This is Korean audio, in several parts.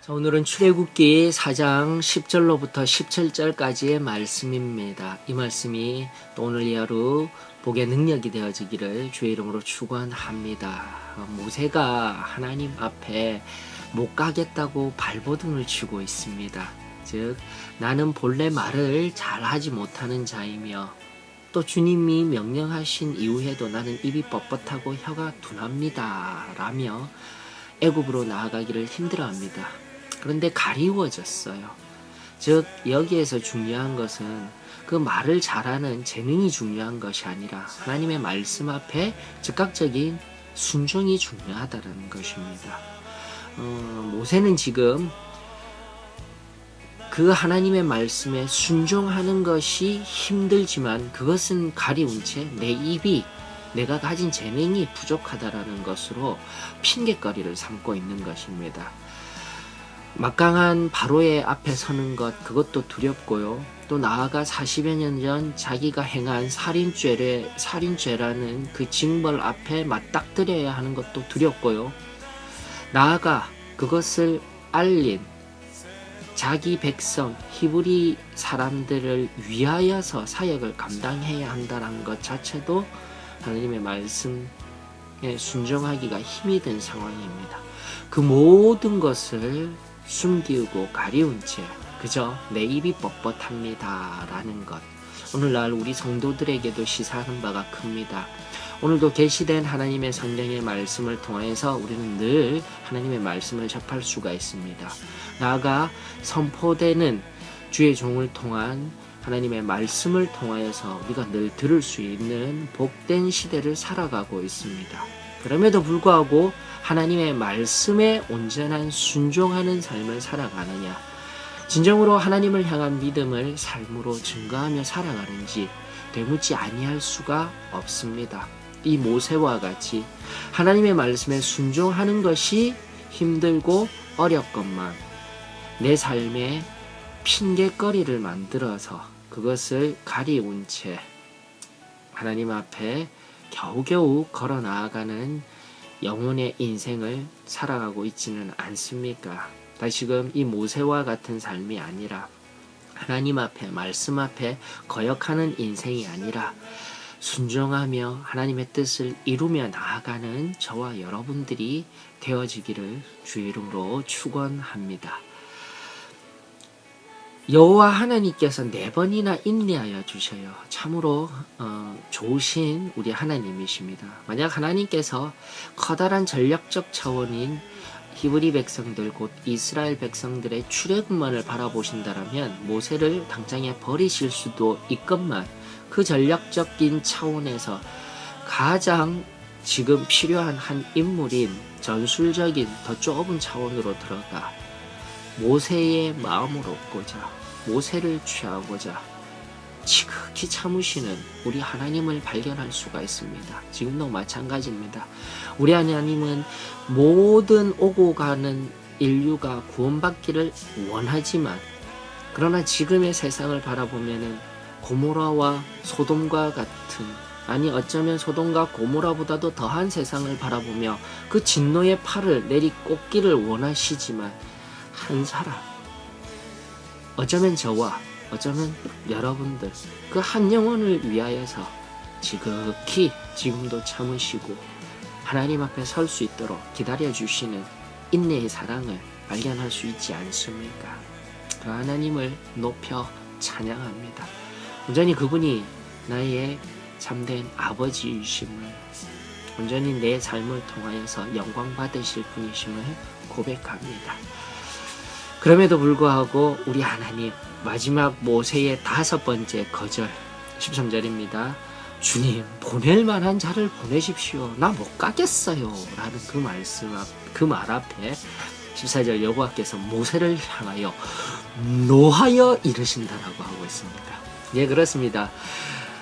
자, 오늘은 출애굽기 4장 10절로부터 17절까지의 말씀입니다. 이 말씀이 또 오늘 이 하루 복의 능력이 되어지기를 주의 이름으로 축원합니다. 모세가 하나님 앞에 못 가겠다고 발버둥을 치고 있습니다. 즉 나는 본래 말을 잘하지 못하는 자이며 또 주님이 명령하신 이후에도 나는 입이 뻣뻣하고 혀가 둔합니다 라며 애굽으로 나아가기를 힘들어합니다. 그런데 가리워졌어요. 즉 여기에서 중요한 것은 그 말을 잘하는 재능이 중요한 것이 아니라 하나님의 말씀 앞에 즉각적인 순종이 중요하다는 것입니다. 모세는 지금 그 하나님의 말씀에 순종하는 것이 힘들지만 그것은 가리운 채 내 입이 내가 가진 재능이 부족하다라는 것으로 핑계거리를 삼고 있는 것입니다. 막강한 바로의 앞에 서는 것, 그것도 두렵고요. 또 나아가 40여 년 전 자기가 행한 살인죄라는 그 징벌 앞에 맞닥뜨려야 하는 것도 두렵고요. 나아가 그것을 알린 자기 백성 히브리 사람들을 위하여서 사역을 감당해야 한다는 것 자체도 하나님의 말씀에 순종하기가 힘이 든 상황입니다. 그 모든 것을 숨기고 가리운 채 그저 내 입이 뻣뻣합니다 라는 것, 오늘날 우리 성도들에게도 시사하는 바가 큽니다. 오늘도 계시된 하나님의 성경의 말씀을 통해서 우리는 늘 하나님의 말씀을 접할 수가 있습니다. 나아가 선포되는 주의 종을 통한 하나님의 말씀을 통하여서 우리가 늘 들을 수 있는 복된 시대를 살아가고 있습니다. 그럼에도 불구하고 하나님의 말씀에 온전한 순종하는 삶을 살아가느냐, 진정으로 하나님을 향한 믿음을 삶으로 증거하며 살아가는지 되묻지 아니할 수가 없습니다. 이 모세와 같이 하나님의 말씀에 순종하는 것이 힘들고 어렵건만 내 삶에 핑계거리를 만들어서 그것을 가리운 채 하나님 앞에 겨우겨우 걸어 나아가는 영혼의 인생을 살아가고 있지는 않습니까? 다시금 이 모세와 같은 삶이 아니라 하나님 앞에 말씀 앞에 거역하는 인생이 아니라 순종하며 하나님의 뜻을 이루며 나아가는 저와 여러분들이 되어지기를 주의 이름으로 축원합니다. 여호와 하나님께서 4번이나 인내하여 주셔요. 참으로 좋으신 우리 하나님이십니다. 만약 하나님께서 커다란 전략적 차원인 히브리 백성들 곧 이스라엘 백성들의 출애굽만을 바라보신다라면 모세를 당장에 버리실 수도 있건만 그 전략적인 차원에서 가장 지금 필요한 한 인물인 전술적인 더 좁은 차원으로 들어가 모세의 마음을 얻고자 모세를 취하고자 지극히 참으시는 우리 하나님을 발견할 수가 있습니다. 지금도 마찬가지입니다. 우리 하나님은 모든 오고 가는 인류가 구원받기를 원하지만 그러나 지금의 세상을 바라보면은 고모라와 소돔과 같은, 아니 어쩌면 소돔과 고모라보다도 더한 세상을 바라보며 그 진노의 팔을 내리꽂기를 원하시지만 한 사람, 어쩌면 저와 어쩌면 여러분들 그 한 영혼을 위하여서 지극히 지금도 참으시고 하나님 앞에 설 수 있도록 기다려주시는 인내의 사랑을 발견할 수 있지 않습니까? 그 하나님을 높여 찬양합니다. 온전히 그분이 나의 참된 아버지이심을, 온전히 내 삶을 통하여서 영광 받으실 분이심을 고백합니다. 그럼에도 불구하고 우리 하나님, 마지막 모세의 5번째 거절 13절입니다. 주님, 보낼 만한 자를 보내십시오. 나 못 가겠어요 라는 그 말 앞에 14절 여호와께서 모세를 향하여 노하여 이르신다라고 하고 있습니다. 예, 그렇습니다.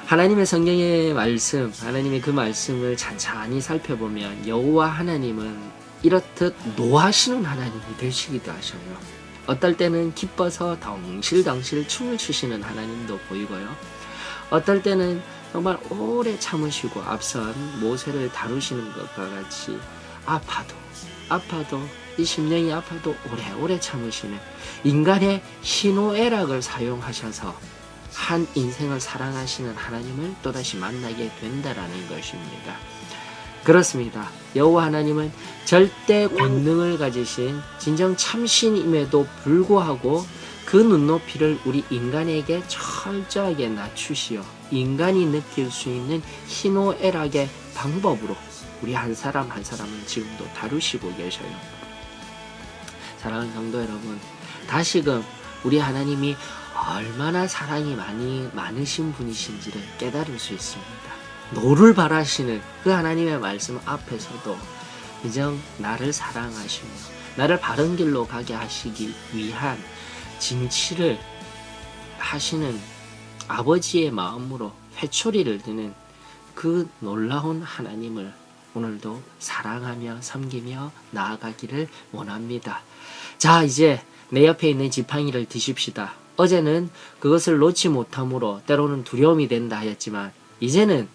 하나님의 성경의 말씀, 하나님의 그 말씀을 찬찬히 살펴보면 여호와 하나님은 이렇듯 노하시는 하나님이 되시기도 하셔요. 어떨 때는 기뻐서 덩실덩실 춤을 추시는 하나님도 보이고요. 어떨 때는 정말 오래 참으시고 앞선 모세를 다루시는 것과 같이 아파도 이 심령이 아파도 오래오래 참으시는 인간의 희노애락을 사용하셔서 한 인생을 사랑하시는 하나님을 또다시 만나게 된다라는 것입니다. 그렇습니다. 여호와 하나님은 절대 권능을 가지신 진정 참신임에도 불구하고 그 눈높이를 우리 인간에게 철저하게 낮추시어 인간이 느낄 수 있는 희노애락의 방법으로 우리 한 사람 한 사람을 지금도 다루시고 계셔요. 사랑하는 성도 여러분, 다시금 우리 하나님이 얼마나 사랑이 많으신 분이신지를 깨달을 수 있습니다. 노를 바라시는 그 하나님의 말씀 앞에서도 그냥 나를 사랑하시며 나를 바른 길로 가게 하시기 위한 징치를 하시는 아버지의 마음으로 회초리를 드는 그 놀라운 하나님을 오늘도 사랑하며 섬기며 나아가기를 원합니다. 자, 이제 내 옆에 있는 지팡이를 드십시다. 어제는 그것을 놓지 못함으로 때로는 두려움이 된다 하였지만 이제는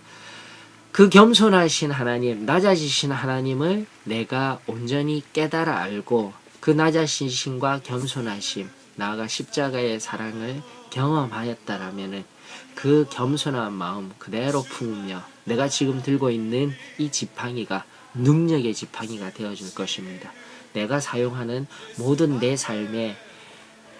그 겸손하신 하나님, 낮아지신 하나님을 내가 온전히 깨달아 알고 그 낮아지심과 겸손하심, 나아가 십자가의 사랑을 경험하였다라면은 그 겸손한 마음 그대로 품으며 내가 지금 들고 있는 이 지팡이가 능력의 지팡이가 되어줄 것입니다. 내가 사용하는 모든 내 삶의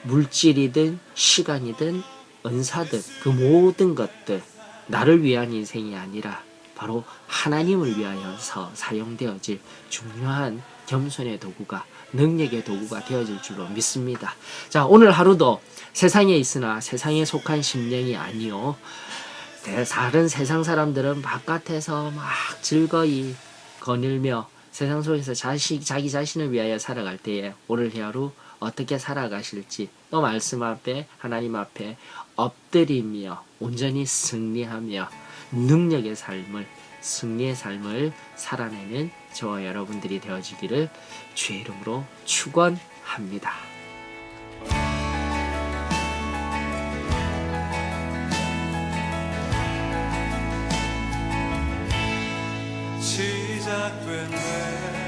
물질이든 시간이든 은사든 그 모든 것들 나를 위한 인생이 아니라 바로 하나님을 위하여서 사용되어질 중요한 겸손의 도구가 능력의 도구가 되어질 줄로 믿습니다. 자, 오늘 하루도 세상에 있으나 세상에 속한 심령이 아니요 다른 세상 사람들은 바깥에서 막 즐거이 거닐며 세상 속에서 자기 자신을 위하여 살아갈 때에 오늘 하루 어떻게 살아가실지 또 말씀 앞에 하나님 앞에 엎드리며 온전히 승리하며 능력의 삶을 승리의 삶을 살아내는 저와 여러분들이 되어지기를 주의 이름으로 축원합니다. 시작된 내